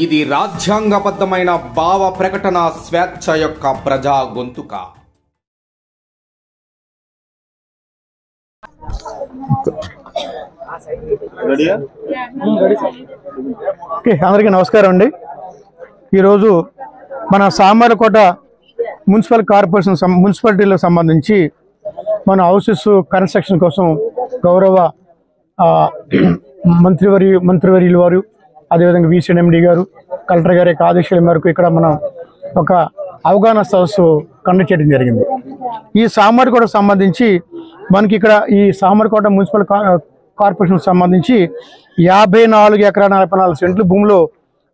ఇది రాజ్యాంగబద్ధమైన భావ ప్రకటన స్వేచ్ఛ యొక్క ప్రజా గొంతుక. అందరికీ నమస్కారం అండి. ఈరోజు మన సామర్లకోట మున్సిపల్ కార్పొరేషన్ మున్సిపాలిటీలకు సంబంధించి మన హౌసెస్ కన్స్ట్రక్షన్ కోసం గౌరవ మంత్రివర్యులు వారు, అదేవిధంగా VCNMD గారు, కలెక్టర్ గారి యొక్క ఆదేశాల మేరకు ఇక్కడ మనం ఒక అవగాహన సదస్సు కండక్ట్ చేయడం జరిగింది. ఈ సామర్లకోటకు సంబంధించి మనకి ఇక్కడ ఈ సామర్లకోట మున్సిపల్ కార్పొరేషన్ సంబంధించి 54 ఎకరాల 44 సెంట్ల భూమిలో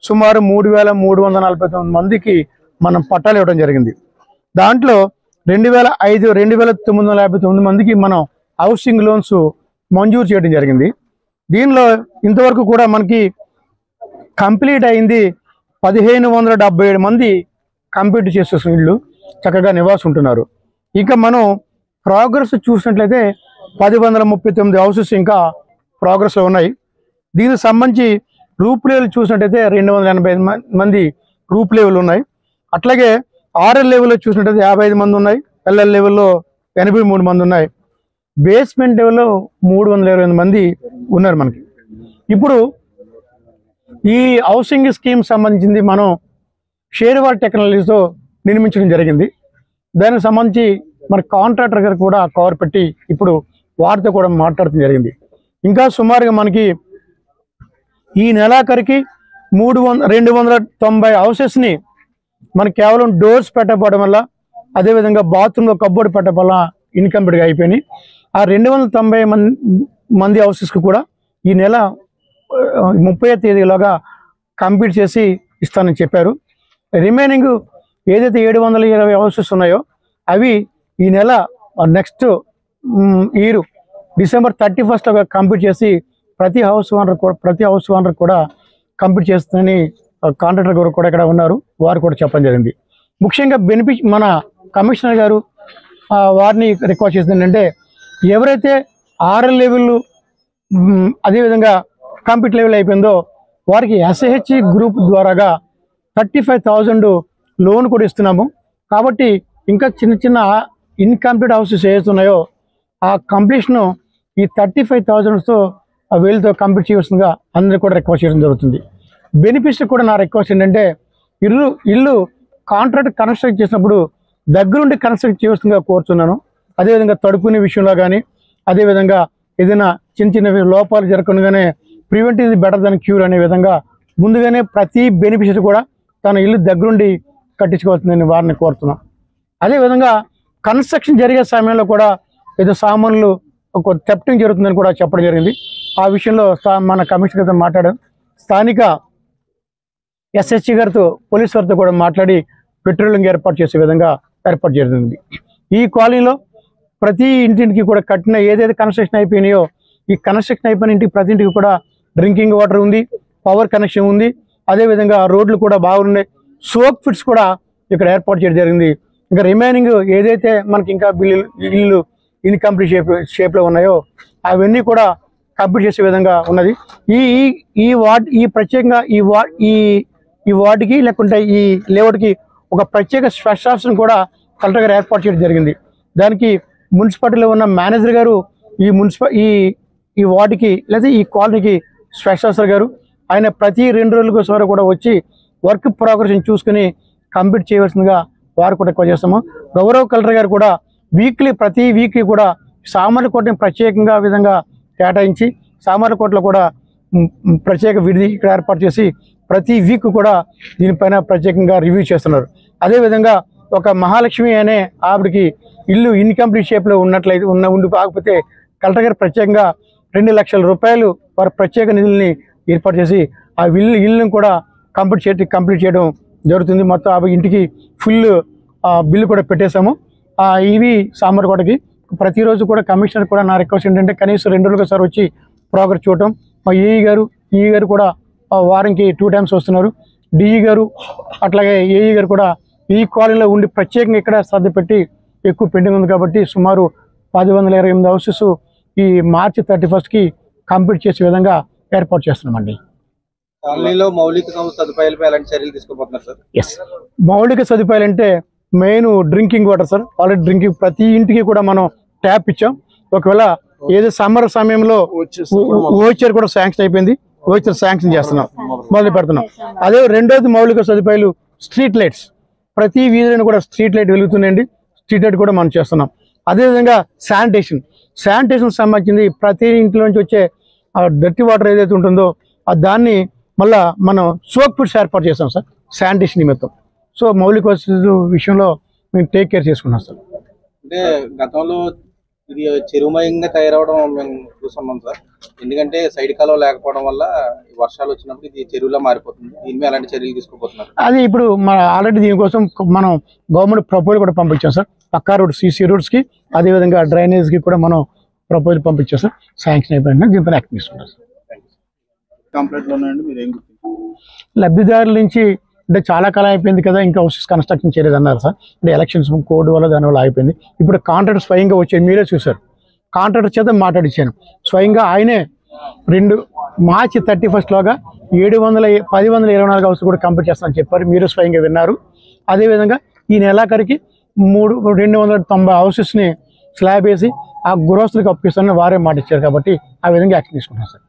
సుమారు 3,349 మందికి మనం పట్టాలు ఇవ్వడం జరిగింది. దాంట్లో 2,959 మందికి మనం హౌసింగ్ లోన్స్ మంజూరు చేయడం జరిగింది. దీనిలో ఇంతవరకు కూడా మనకి కంప్లీట్ అయింది 1,577 మంది కంప్లీట్ చేసే ఇళ్ళు చక్కగా నివాసం ఉంటున్నారు. ఇక మనం ప్రోగ్రెస్ చూసినట్లయితే 1,039 హౌసెస్ ఇంకా ప్రోగ్రెస్లో ఉన్నాయి. దీనికి సంబంధించి రూప్ లెవెల్ చూసినట్టయితే 285 మంది రూప్ లెవెల్ ఉన్నాయి. అట్లాగే RL లెవెల్లో చూసినట్టయితే 55 మంది ఉన్నాయి. LL లెవెల్లో 83 మంది ఉన్నాయి. బేస్మెంట్ లెవెల్లో 328 మంది ఉన్నారు మనకి. ఇప్పుడు ఈ హౌసింగ్ స్కీమ్ సంబంధించింది మనం షేర్వాల్ టెక్నాలజీతో నిర్మించడం జరిగింది. దానికి సంబంధించి మన కాంట్రాక్టర్ గారు కూడా కవర్ పెట్టి ఇప్పుడు వారితో కూడా మాట్లాడటం జరిగింది. ఇంకా సుమారుగా మనకి ఈ నెలాఖరికి 290 హౌసెస్ని మనకి కేవలం డోర్స్ పెట్టకపోవడం వల్ల, అదేవిధంగా బాత్రూంలో కబ్బోర్డ్ పెట్టడం వల్ల ఇన్కంప్లీట్గా అయిపోయినాయి. ఆ 290 మంది హౌసెస్కి కూడా ఈ నెల 30వ తేదీలోగా కంప్లీట్ చేసి ఇస్తానని చెప్పారు. రిమైనింగ్ ఏదైతే 720 హౌసెస్ ఉన్నాయో అవి ఈ నెల నెక్స్ట్ ఇయర్ December 31 కంప్లీట్ చేసి ప్రతి హౌస్ ఓనర్ కూడా కంప్లీట్ చేస్తుందని కాంట్రాక్టర్ గారు కూడా ఇక్కడ ఉన్నారు, వారు కూడా చెప్పడం జరిగింది. ముఖ్యంగా మన కమిషనర్ గారు వారిని రిక్వెస్ట్ చేసింది ఏంటంటే, ఎవరైతే RL లెవెల్ అదేవిధంగా కంప్లీట్ లెవెల్ అయిపోయిందో వారికి SH గ్రూప్ ద్వారాగా 35,000 లోన్ కూడా ఇస్తున్నాము. కాబట్టి ఇంకా చిన్న ఇన్కంప్లీట్ హౌసెస్ ఏవైతున్నాయో ఆ కంప్లీషన్ ఈ 35,000తో వీళ్ళతో కంప్లీట్ చేయాల్సిందిగా అందరూ కూడా రిక్వెస్ట్ చేయడం జరుగుతుంది. బెనిఫిషరీ కూడా నా రిక్వెస్ట్ ఏంటంటే, ఇల్లు కాంట్రాక్ట్ కన్స్ట్రక్ట్ చేసినప్పుడు దగ్గరుండి కన్స్ట్రక్ట్ చేయాల్సిందిగా కోరుతున్నాను. అదేవిధంగా తడుపునే విషయంలో కానీ, అదేవిధంగా ఏదైనా చిన్న లోపాలు జరగకుండానే preventive is better than cure అనే విధంగా ముందుగానే ప్రతి బెనిఫిషరీ కూడా తన ఇల్లు దగ్గరుండి కట్టించుకోవాల్సిందని వారిని కోరుతున్నాం. అదేవిధంగా కన్స్ట్రక్షన్ జరిగే సమయంలో కూడా ఏదో సామాన్లు ఒక థెఫ్టింగ్ జరుగుతుందని కూడా చెప్పడం జరిగింది. ఆ విషయంలో మన కమిషనర్ గారితో మాట్లాడాం. స్థానిక SH గారితో, పోలీస్ వారితో కూడా మాట్లాడి పెట్రోలింగ్ ఏర్పాటు చేసే విధంగా ఏర్పాటు జరిగింది. ఈ కాలనీలో ప్రతి ఇంటికి కూడా కట్టిన ఏదైతే కన్స్ట్రక్షన్ అయిపోయినాయో ఈ కన్స్ట్రక్షన్ అయిపోయిన ఇంటికి ప్రతి ఇంటికి కూడా డ్రింకింగ్ వాటర్ ఉంది, పవర్ కనెక్షన్ ఉంది, అదేవిధంగా రోడ్లు కూడా బాగున్నాయి, సోప్ ఫిట్స్ కూడా ఇక్కడ ఏర్పాటు చేయడం జరిగింది. ఇంకా రిమైనింగ్ ఏదైతే మనకి ఇంకా ఇల్లు ఇన్కంప్లీట్ షేప్లో ఉన్నాయో అవన్నీ కూడా కంప్లీట్ చేసే విధంగా ఉన్నది. ఈ ప్రత్యేకంగా ఈ వార్డుకి లేకుంటే ఈ లేఅవుట్కి ఒక ప్రత్యేక స్పెషల్ ఆఫీస్ని కూడా కలెక్టర్ గారు ఏర్పాటు చేయడం జరిగింది. దానికి మున్సిపాలిటీలో ఉన్న మేనేజర్ గారు ఈ వార్డుకి లేదా ఈ కాలనీకి స్పెషల్ ఆఫీసర్ గారు, ఆయన ప్రతి 2 రోజులకు ఒకసారి కూడా వచ్చి వర్క్ ప్రోగ్రెస్ చూసుకుని కంప్లీట్ చేయవలసిందిగా వారు కూడా ఎక్కువ చేస్తాము. గౌరవ కలెక్టర్ గారు కూడా ప్రతి వీక్లీ కూడా సామర్లకోటని ప్రత్యేకంగా విధంగా కేటాయించి సామర్లకోటలో కూడా ప్రత్యేక విడిది ఇక్కడ ఏర్పాటు చేసి ప్రతి వీక్ కూడా దీనిపైన ప్రత్యేకంగా రివ్యూ చేస్తున్నారు. అదేవిధంగా ఒక మహాలక్ష్మి అనే ఆవిడకి ఇల్లు ఇన్కంప్లీట్ షేప్లో ఉండి కాకపోతే కలెక్టర్ గారు ప్రత్యేకంగా 2 లక్షల రూపాయలు వారి ప్రత్యేక నిధుల్ని ఏర్పాటు చేసి ఆ ఇల్లును కూడా కంప్లీట్ చేయడం జరుగుతుంది. మొత్తం ఆ ఇంటికి ఫుల్ బిల్లు కూడా పెట్టేశాము. ఇవి సామర్లకోటకి ప్రతిరోజు కూడా కమిషనర్ కూడా నా రిక్వెస్ట్ ఏంటంటే కనీసం 2 రోజులకు ఒకసారి వచ్చి ప్రోగ్రెస్ చూడటం. మా ఏఈ గారు కూడా వారానికి 2 టైమ్స్ వస్తున్నారు. డిఈ గారు అట్లాగే ఏఈ గారు కూడా ఈ కాలనీలో ఉండి ప్రత్యేకంగా ఇక్కడ శ్రద్ధ పెట్టి ఎక్కువ పెండింగ్ ఉంది కాబట్టి సుమారు 1,028 హౌసెస్ ఈ మార్చి 31కి కంప్లీట్ చేసే విధంగా ఏర్పాటు చేస్తున్నామండి. కాలనీలో మౌలిక సదుపాయాలపై ఎలాంటి చర్యలు తీసుకోబోతున్నారు సార్? ఎస్, మౌలిక సదుపాయాలు అంటే main drinking water sir. Already drinking ప్రతి ఇంటికి కూడా మనం ట్యాప్ ఇచ్చాం. ఒకవేళ ఏదో సమ్మర్ సమయంలో ఓచర్ కూడా శాంక్షన్ అయిపోయింది, ఓచర్ శాంక్షన్ చేస్తున్నాం, మొదలు పెడుతున్నాం. అదే రెండోది మౌలిక సదుపాయాలు స్ట్రీట్ లైట్స్, ప్రతి వీధిలో కూడా స్ట్రీట్ లైట్ వెలుగుతున్నాయండి. స్ట్రీట్ లైట్ కూడా మనం చేస్తున్నాం. అదేవిధంగా శానిటేషన్ సంబంధించింది ప్రతి ఇంట్లో నుంచి వచ్చే డర్టీ వాటర్ ఏదైతే ఉంటుందో దాన్ని మళ్ళా మనం సోప్ పిట్స్ ఏర్పాటు చేస్తాం సార్ శానిటేషన్ నిమిత్తం. సో మౌలిక వసతుల విషయంలో మేము టేక్ కేర్ చేసుకున్నాం సార్. అంటే గతంలో ఇది చెరువుమయంగా తయారవడం మేము చూస్తున్నాం సార్. ఎందుకంటే సైడ్ కాలువ లేకపోవడం వల్ల వర్షాలు వచ్చినప్పుడు ఇది చెరువులా మారిపోతుంది. దీని మీద అలాంటి చర్యలు తీసుకోబోతున్నారు. అది ఇప్పుడు మన ఆల్రెడీ దీనికోసం మనం గవర్నమెంట్ ప్రపోజల్ కూడా పంపించాం సార్. పక్కా రోడ్ సీసీ రోడ్స్కి, అదేవిధంగా డ్రైనేజ్కి కూడా మనం ప్రపోజల్ పంపించాం సార్. శాంక్షన్ అయిపోయినా దీనిపైన యాక్ట్ తీసుకుంటాం సార్. కంప్లీట్లో ఉన్నాయండి, మీరు ఏం లబ్ధిదారుల నుంచి అంటే చాలా కాలం అయిపోయింది కదా, ఇంకా హౌసెస్ కన్స్ట్రక్షన్ చేయలేదు అన్నారు సార్. అంటే ఎలక్షన్స్ కోడ్ వల్ల దానివల్ల అయిపోయింది. ఇప్పుడు కాంట్రాక్టర్ స్వయంగా వచ్చారు, మీరే చూశారు. కాంట్రాక్టర్ చేత మాట్లాడించాను స్వయంగా. ఆయనే మార్చి 31 1024 హౌస్ కూడా కంప్లీట్ చేస్తానని చెప్పారు, మీరు స్వయంగా విన్నారు. అదేవిధంగా ఈ నెలాఖరికి 290 హౌసెస్ని స్లాబ్ వేసి ఆ గృహస్థులకు అప్పిస్తానని వారే మాట ఇచ్చారు. కాబట్టి ఆ విధంగా యాక్షన్ తీసుకుంటాం సార్.